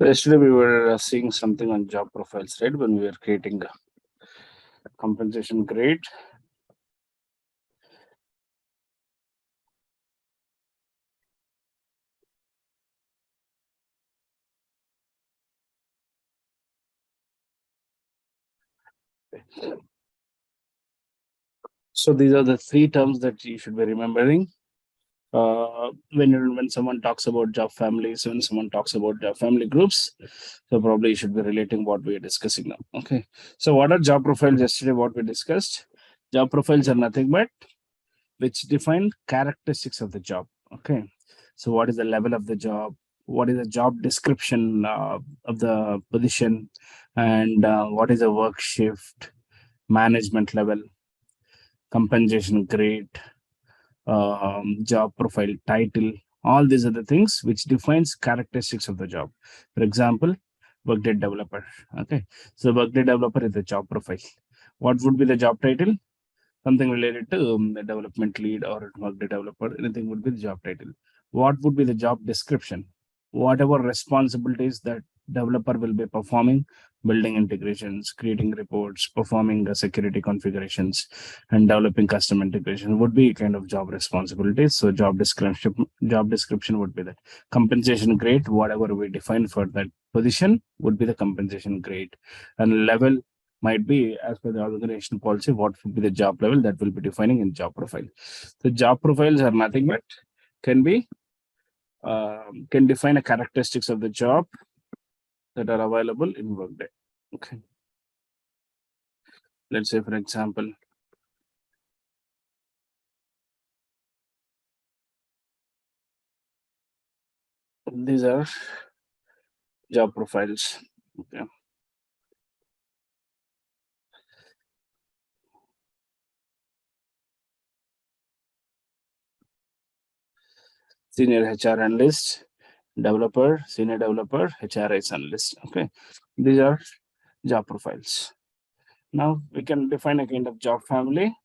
Yesterday we were seeing something on job profiles, right? When we were creating a compensation grade. So these are the three terms that you should be remembering. When someone talks about job families, when someone talks about job family groups, so probably you should be relating what we are discussing now. Okay. So what are job profiles? Yesterday, what we discussed, job profiles are nothing but which define characteristics of the job. Okay. So what is the level of the job? What is the job description of the position? And what is the work shift, management level, compensation grade, job profile, title? All these are the things which defines characteristics of the job. For example, Workday developer. Okay. So Workday developer is the job profile. What would be the job title? Something related to the development lead or Workday developer, anything would be the job title. What would be the job description? Whatever responsibilities that developer will be performing, building integrations, creating reports, performing the security configurations, and developing custom integration would be kind of job responsibilities. So job description would be that. Compensation grade, whatever we define for that position would be the compensation grade. And level might be as per the organization policy, what would be the job level that will be defining in job profile. The job profiles are nothing but can be can define a characteristics of the job that are available in Workday. Okay. Let's say, for example, these are job profiles. Okay. Senior HR analyst, developer, senior developer, HRIS analyst. Okay. These are job profiles. Now we can define a kind of job family.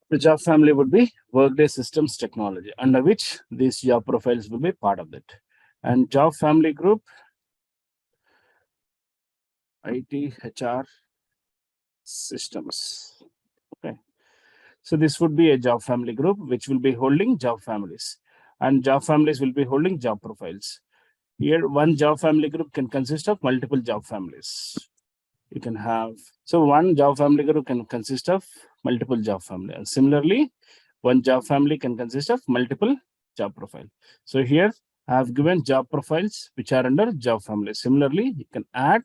The job family would be Workday Systems Technology, under which these job profiles will be part of it. And job family group, IT, HR, systems. Okay. So this would be a job family group, which will be holding job families. And job families will be holding job profiles. Here, one job family group can consist of multiple job families. You can have, so one job family group can consist of multiple job family. And similarly, one job family can consist of multiple job profile. So here I have given job profiles which are under job family. Similarly, you can add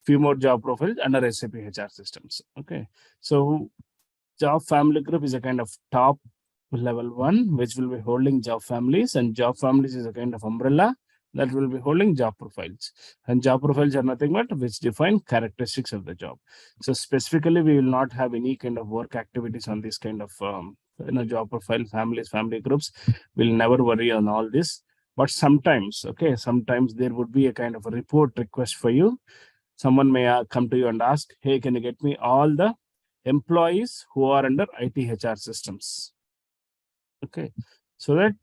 few more job profiles under SAP HR systems. Okay. So job family group is a kind of top level one, which will be holding job families, and job families is a kind of umbrella that will be holding job profiles. And job profiles are nothing but which define characteristics of the job. So specifically, we will not have any kind of work activities on this kind of job profile, families, family groups. We'll never worry on all this. But sometimes, okay, sometimes there would be a kind of a report request for you. Someone may come to you and ask, hey, can you get me all the employees who are under IT HR systems? Okay, so that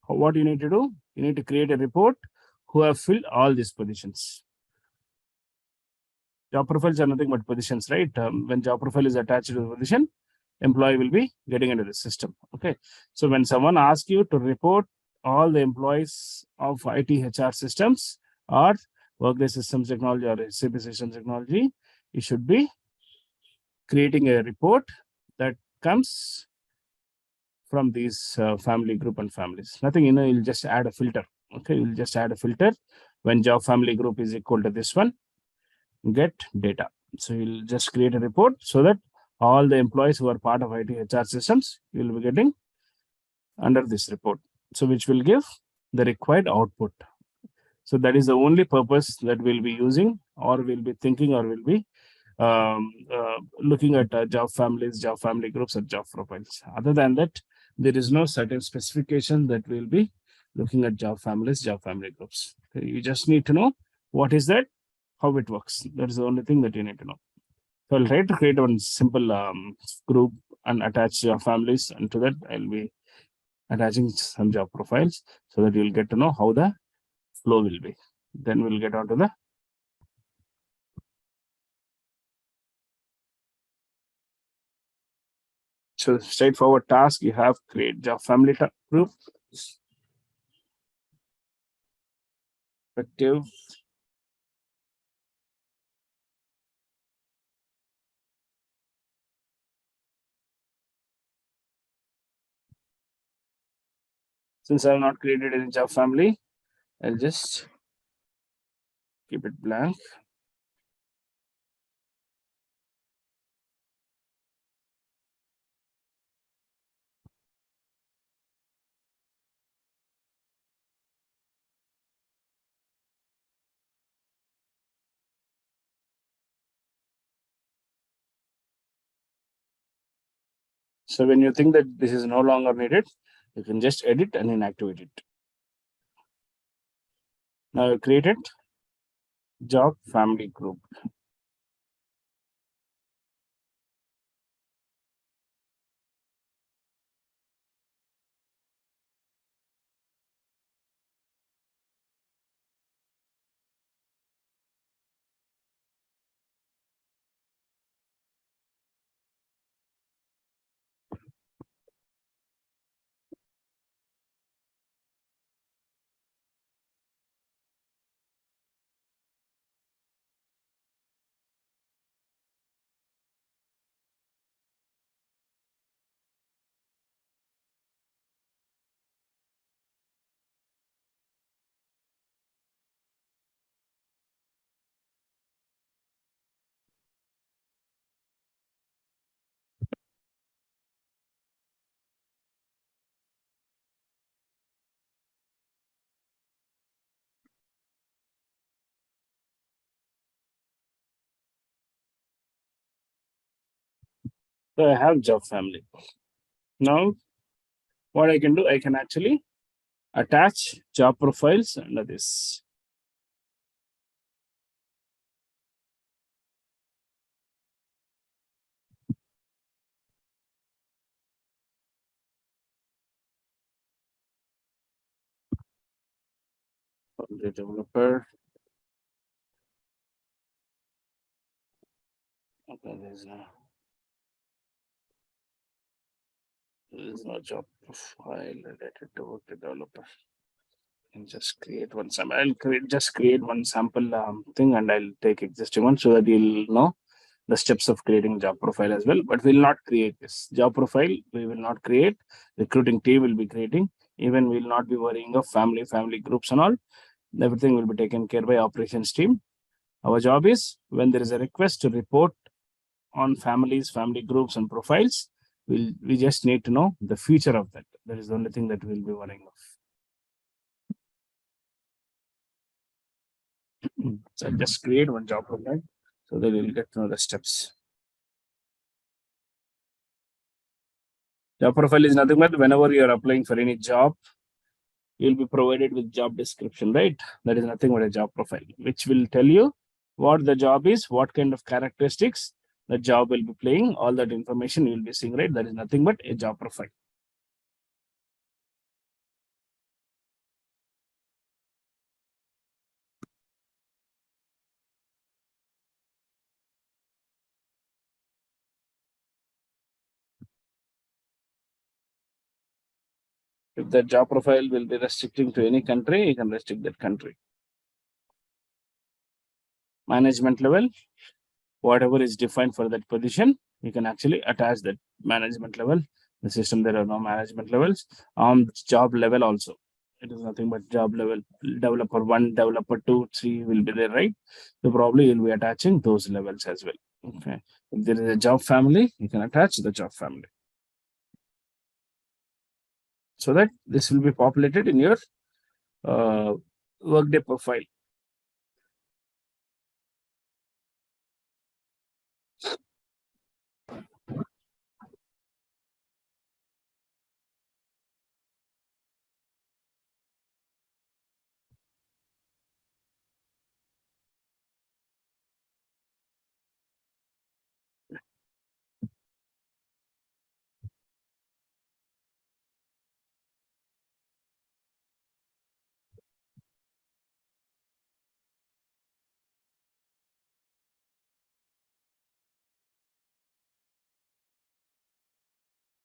what you need to do, you need to create a report who have filled all these positions. Job profiles are nothing but positions, right? When job profile is attached to the position, employee will be getting into the system. Okay, so when someone asks you to report all the employees of IT HR systems or Workday Systems Technology or SAP Systems Technology, you should be creating a report that comes from these family group and families. Nothing, you'll just add a filter. Okay, you'll just add a filter. When job family group is equal to this one, get data. So you'll just create a report so that all the employees who are part of IT HR systems, you'll be getting under this report. So which will give the required output. So that is the only purpose that we'll be using, or we'll be thinking, or we'll be looking at job families, job family groups, and job profiles. Other than that, there is no certain specification that we'll be looking at job families, job family groups. Okay, you just need to know what is that, how it works. That is the only thing that you need to know. So I'll try to create one simple group and attach your families, and to that I'll be attaching some job profiles so that you'll get to know how the flow will be. Then we'll get on to the straightforward task. You have create job family group, effective, since I have not created any job family, I'll just keep it blank. So when you think that this is no longer needed, you can just edit and inactivate it. Now I've created job family group. So I have job family. Now what I can do, I can actually attach job profiles under this. The developer. Okay, there's no job profile related to work developer. And just create one sample. Just create one sample thing, and I'll take existing one so that you'll know the steps of creating job profile as well. But we'll not create this job profile. We will not create. Recruiting team will be creating. Even we'll not be worrying of family groups and all. Everything will be taken care by operations team. Our job is when there is a request to report on families, family groups, and profiles, we just need to know the future of that. That is the only thing that we'll be worrying of. So just create one job profile so that you'll get to know the steps. Job profile is nothing but whenever you are applying for any job, you'll be provided with job description, right? That is nothing but a job profile, which will tell you what the job is, what kind of characteristics the job will be playing, all that information you'll be seeing, right? That is nothing but a job profile. If the job profile will be restricting to any country, you can restrict that country. Management level, whatever is defined for that position, you can actually attach that management level. The system, there are no management levels. Job level also. It is nothing but job level. Developer 1, developer 2, 3 will be there, right? So probably you'll be attaching those levels as well. Okay. If there is a job family, you can attach the job family. So that this will be populated in your Workday profile.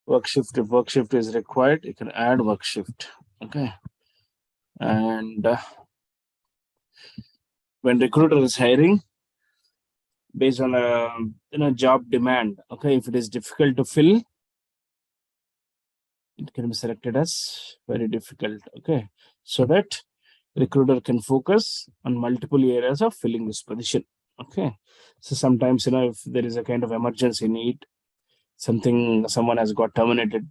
Work shift. If work shift is required, you can add work shift. Okay. And when recruiter is hiring based on a job demand, okay, if it is difficult to fill, it can be selected as very difficult. Okay, so that recruiter can focus on multiple areas of filling this position. Okay, so sometimes if there is a kind of emergency need, someone has got terminated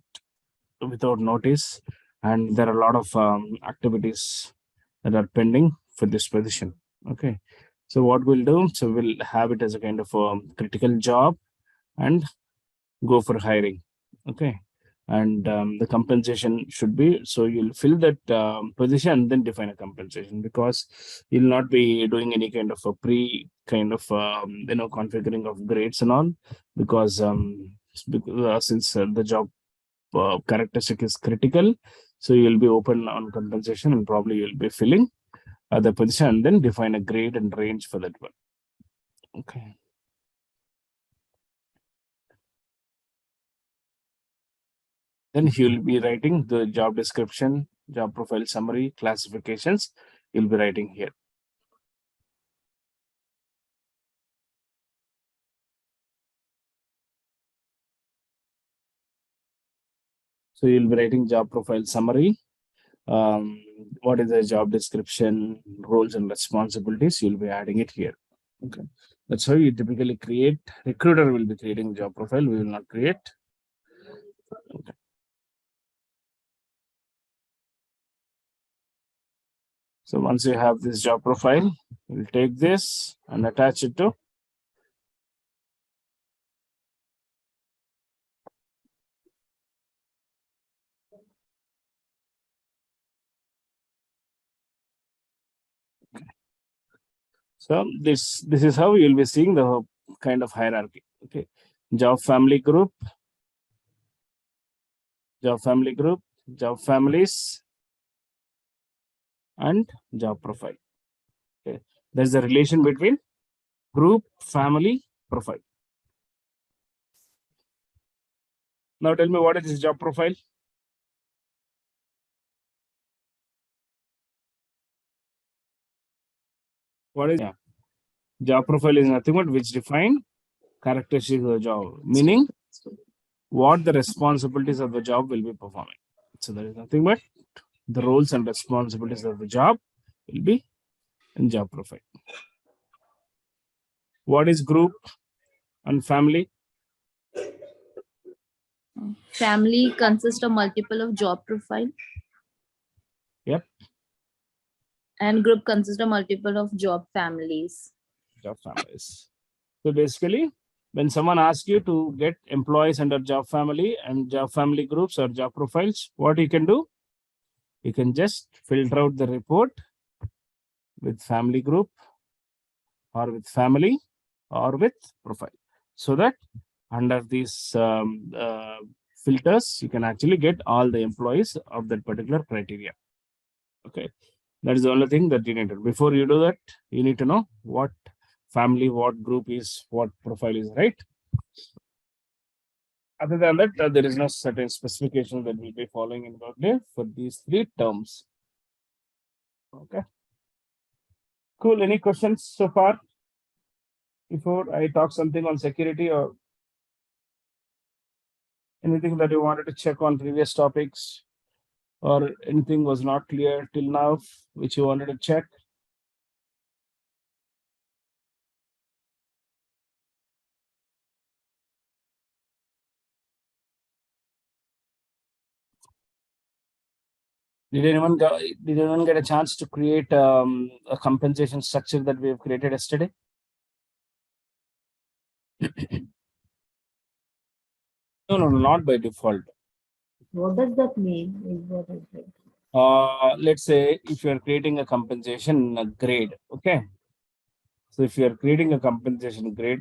without notice, and there are a lot of activities that are pending for this position. Okay, so what we'll do, so we'll have it as a kind of critical job and go for hiring. Okay, and the compensation should be, so you'll fill that position and then define a compensation, because you'll not be doing any kind of a pre kind of configuring of grades and all, because since the job characteristic is critical, so you'll be open on compensation and probably you'll be filling the position and then define a grade and range for that one. Okay. Then you'll be writing the job description, job profile summary, classifications. You'll be writing here. So you'll be writing job profile summary. What is the job description, roles and responsibilities? You'll be adding it here. Okay. That's how you typically create. Recruiter will be creating job profile. We will not create. Okay. So once you have this job profile, we'll take this and attach it to So this is how you'll be seeing the kind of hierarchy. Okay, job family group, job family group, job families, and job profile. Okay, there's a relation between group, family, profile. Now tell me, what is this job profile? What is job profile? Is nothing but which define characteristics of the job, meaning what the responsibilities of the job will be performing. So there is nothing but the roles and responsibilities of the job will be in job profile. What is group and family? Family consists of multiple of job profile. Yep. And group consists of multiple of job families. Job families. So basically, when someone asks you to get employees under job family and job family groups or job profiles, what you can do? You can just filter out the report with family group or with family or with profile, so that under these filters, you can actually get all the employees of that particular criteria. Okay, that is the only thing that you need to do. Before you do that, you need to know what family, what group is, what profile is, right? Other than that, there is no certain specification that we'll be following in Workday for these three terms. Okay. Cool. Any questions so far? Before I talk something on security or anything that you wanted to check on previous topics, or anything was not clear till now, which you wanted to check? Did anyone get a chance to create a compensation structure that we have created yesterday? No, not by default. What does that mean? Let's say if you are creating a compensation grade, okay. So if you are creating a compensation grade,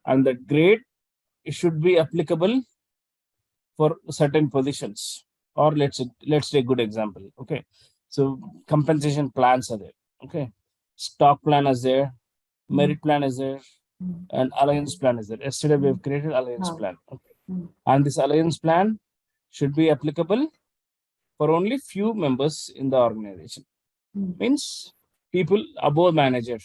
and that grade should be applicable for certain positions, or let's take a good example. Okay, so compensation plans are there. Okay, stock plan is there, merit plan is there, and alliance plan is there. Yesterday we have created alliance plan. Okay. And this alliance plan should be applicable for only few members in the organization. Means people above manager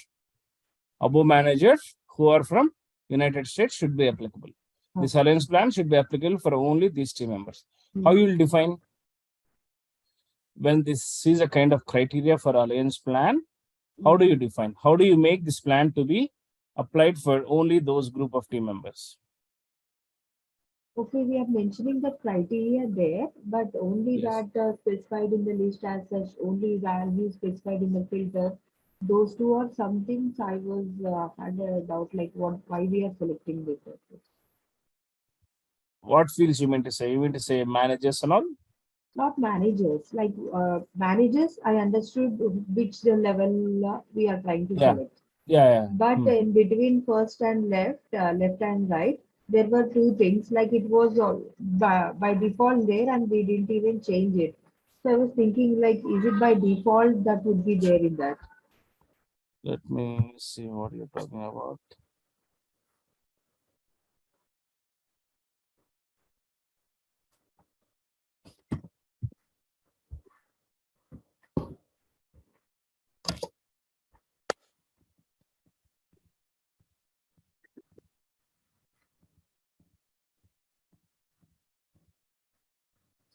who are from United States should be applicable. This alliance plan should be applicable for only these team members. How you will define when this is a kind of criteria for alliance plan? How do you define? How do you make this plan to be applied for only those group of team members? Okay, we are mentioning the criteria there, but only Yes. that specified in the list as such, only values specified in the filter. Those two are some things I was had a doubt, like why we are selecting this. What fields you mean to say? You mean to say managers and all? Not managers, like managers, I understood which the level we are trying to Yeah. select. Yeah. But in between first and left and right, there were two things, like it was all by default there and we didn't even change it. So I was thinking, like, is it by default that would be there in that? Let me see what you're talking about.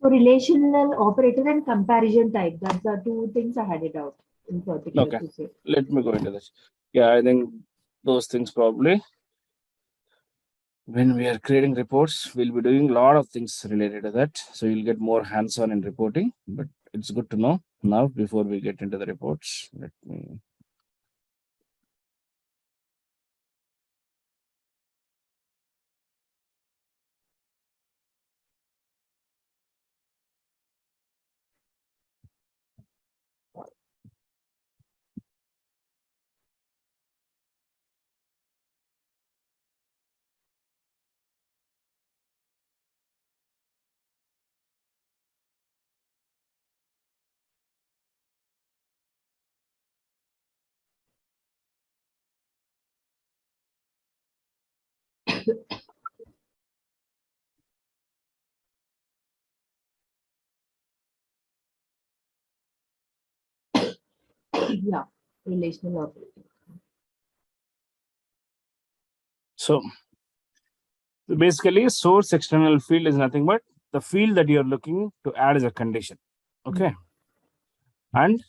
So relational operator and comparison type, that's the two things I had it out in particular Okay. to say. Let me go into this. Yeah, I think those things probably when we are creating reports, we'll be doing a lot of things related to that. So you'll get more hands-on in reporting, but it's good to know now before we get into the reports. Let me. Yeah, relational operator. So basically, source external field is nothing but the field that you're looking to add as a condition. Okay. And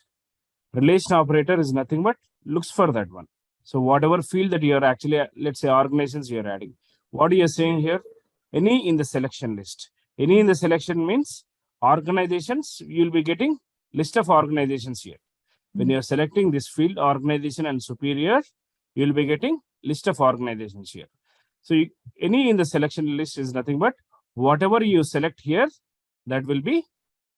relation operator is nothing but looks for that one. So whatever field that you're actually, let's say organizations you're adding, what you're saying here, any in the selection list. Any in the selection means organizations, you'll be getting list of organizations here. When you're selecting this field, organization and superior, you'll be getting list of organizations here. So any in the selection list is nothing but whatever you select here, that will be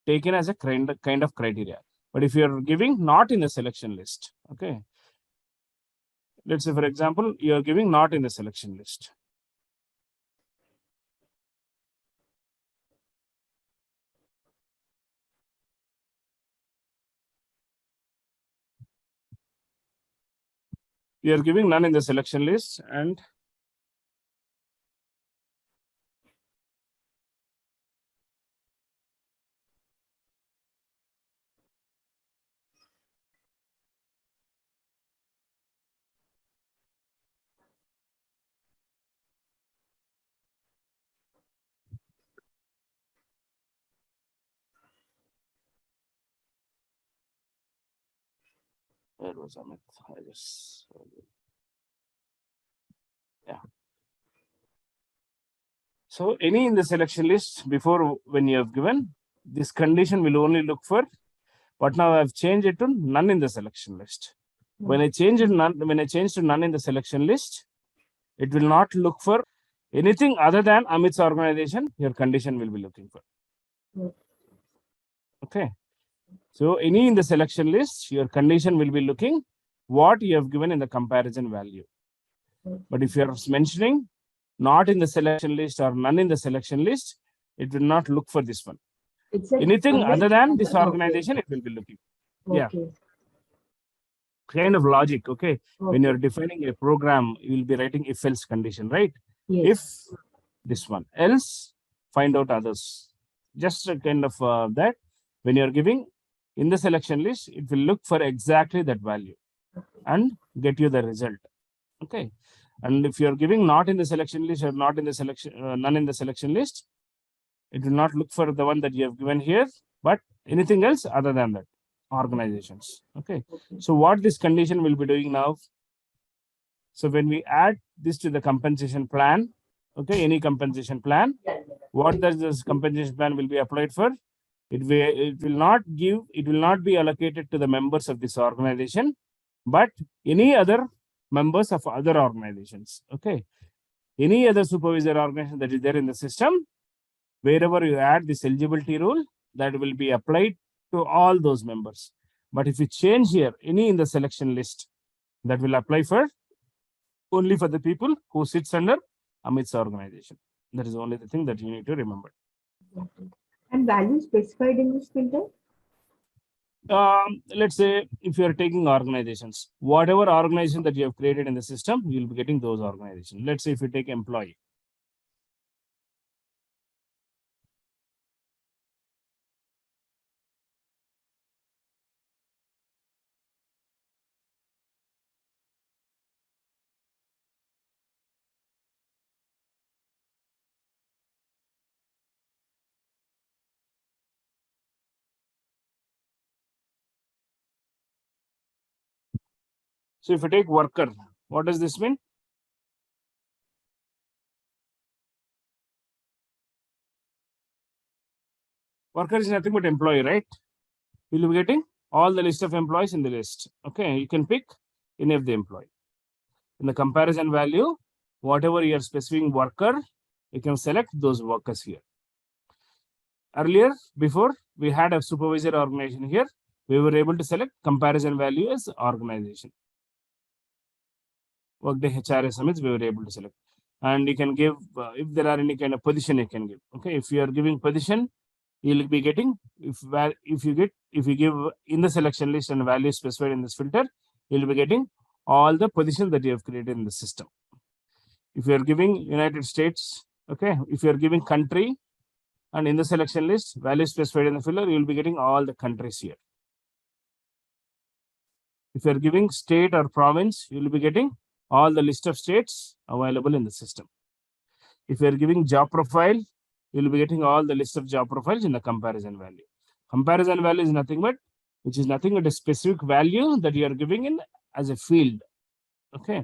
taken as a kind of criteria. But if you're giving not in the selection list, okay, let's say for example, you're giving not in the selection list. You're giving none in the selection list, and where was Amit? I just, yeah. So any in the selection list before when you have given, this condition will only look for, but now I've changed it to none in the selection list. When I change it none, when I change to none in the selection list, it will not look for anything other than Amit's organization. Your condition will be looking for. Okay. So any in the selection list, your condition will be looking what you have given in the comparison value. But if you're mentioning not in the selection list or none in the selection list, it will not look for this one. It's like Anything only other than this okay. organization, it will be looking. Yeah. Okay. Kind of logic. Okay. Okay. When you're defining a program, you will be writing if else condition, right? Yes. If this one. Else, find out others. Just a kind of that. When you're giving in the selection list, it will look for exactly that value and get you the result. Okay. And if you're giving not in the selection list or not in the selection, none in the selection list, it will not look for the one that you have given here, but anything else other than that organizations. Okay. So what this condition will be doing now? So when we add this to the compensation plan, okay, any compensation plan, what does this compensation plan will be applied for? It will not be allocated to the members of this organization, but any other members of other organizations. Okay. Any other supervisor organization that is there in the system, wherever you add this eligibility rule, that will be applied to all those members. But if you change here, any in the selection list, that will apply for only for the people who sits under Amit's organization. That is only the thing that you need to remember. And value specified in this filter? Let's say if you are taking organizations, whatever organization that you have created in the system, you'll be getting those organizations. Let's say if you take employee. So if you take worker, what does this mean? Worker is nothing but employee, right? You'll be getting all the list of employees in the list. Okay, you can pick any of the employee. In the comparison value, whatever you are specifying worker, you can select those workers here. Earlier, before we had a supervisor organization here, we were able to select comparison value as organization. Workday HRS we were able to select. And you can give, if there are any kind of position you can give. Okay, if you are giving position, you'll be getting, if you give in the selection list and value specified in this filter, you'll be getting all the positions that you have created in the system. If you are giving United States, okay, if you are giving country and in the selection list, value specified in the filter, you'll be getting all the countries here. If you are giving state or province, you'll be getting all the list of states available in the system. If you are giving job profile, you'll be getting all the list of job profiles in the comparison value. Comparison value is nothing but a specific value that you are giving in as a field. Okay.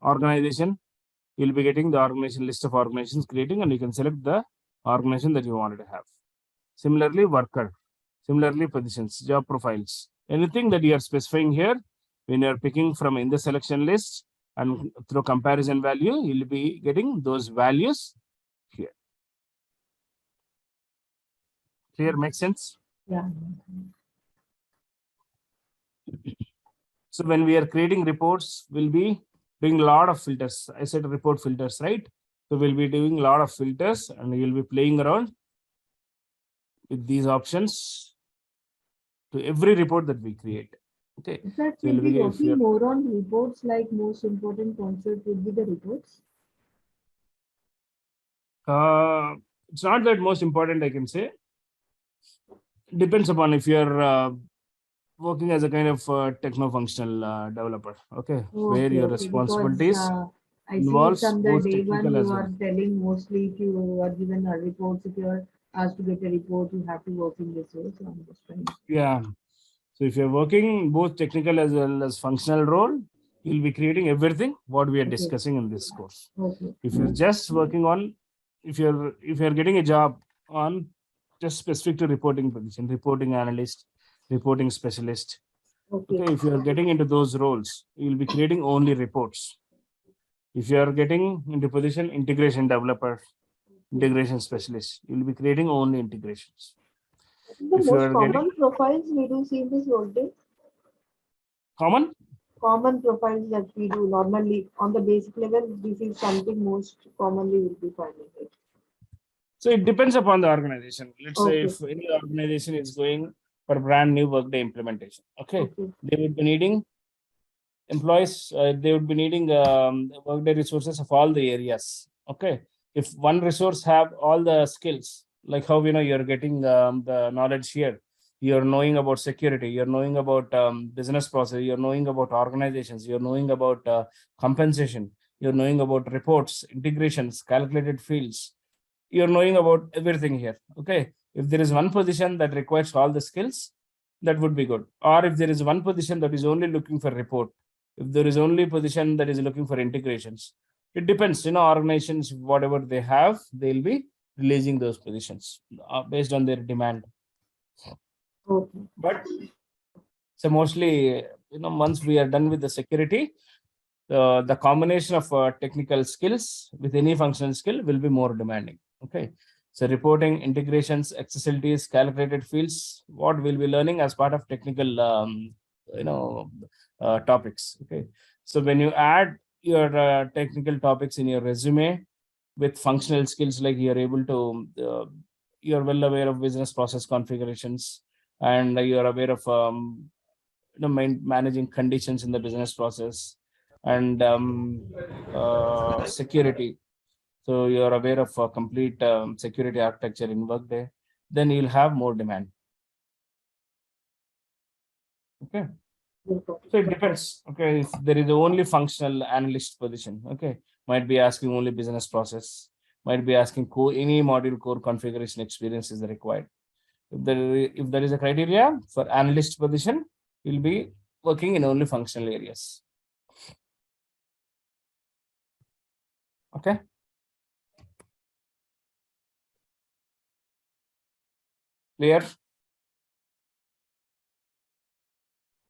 Organization, you'll be getting the organization list of organizations creating, and you can select the organization that you wanted to have. Similarly, worker, similarly, positions, job profiles, anything that you are specifying here, when you are picking from in the selection list and through comparison value, you'll be getting those values here. Clear? Makes sense? Yeah. So when we are creating reports, we'll be doing a lot of filters. I said report filters, right? So we'll be doing a lot of filters and you'll be playing around with these options to every report that we create. Okay. That will be working more on reports, like most important concept would be the reports. It's not that most important, I can say. Depends upon if you're working as a kind of techno-functional developer, okay, where your responsibilities involves from the day one you are telling mostly if you are given a report, if you are asked to get a report, you have to work in this way. So I'm just trying. Yeah. So if you're working both technical as well as functional role, you'll be creating everything what we are discussing in this course. Okay. If you're just working on, if you're getting a job on just specific to reporting position, reporting analyst, reporting specialist. Okay, if you are getting into those roles, you'll be creating only reports. If you are getting into position integration developer, integration specialist, you'll be creating only integrations. The most common profiles we do see in this Workday. Common profiles that we do normally on the basic level, this is something most commonly will be finding it. So it depends upon the organization. Let's say if any organization is going for brand new Workday implementation, okay. They would be needing employees, they would be needing Workday resources of all the areas. Okay, if one resource have all the skills, like how you're getting the knowledge here, you're knowing about security, you're knowing about business process, you're knowing about organizations, you're knowing about compensation, you're knowing about reports, integrations, calculated fields, you're knowing about everything here. Okay, if there is one position that requires all the skills, that would be good. Or if there is one position that is only looking for report, if there is only position that is looking for integrations, it depends. Organizations, whatever they have, they'll be releasing those positions based on their demand. Okay. But so mostly, once we are done with the security, the combination of technical skills with any functional skill will be more demanding. Okay, so reporting, integrations, accessibilities, calculated fields, what we'll be learning as part of technical topics. Okay, so when you add your technical topics in your resume with functional skills, like you're able to you're well aware of business process configurations, and you're aware of managing conditions in the business process, and security. So you're aware of complete security architecture in Workday, then you'll have more demand. Okay. So it depends. Okay, if there is only functional analyst position, okay, might be asking only business process, might be asking any module core configuration experience is required. If there is a criteria for analyst position, you'll be working in only functional areas. Okay. Clear?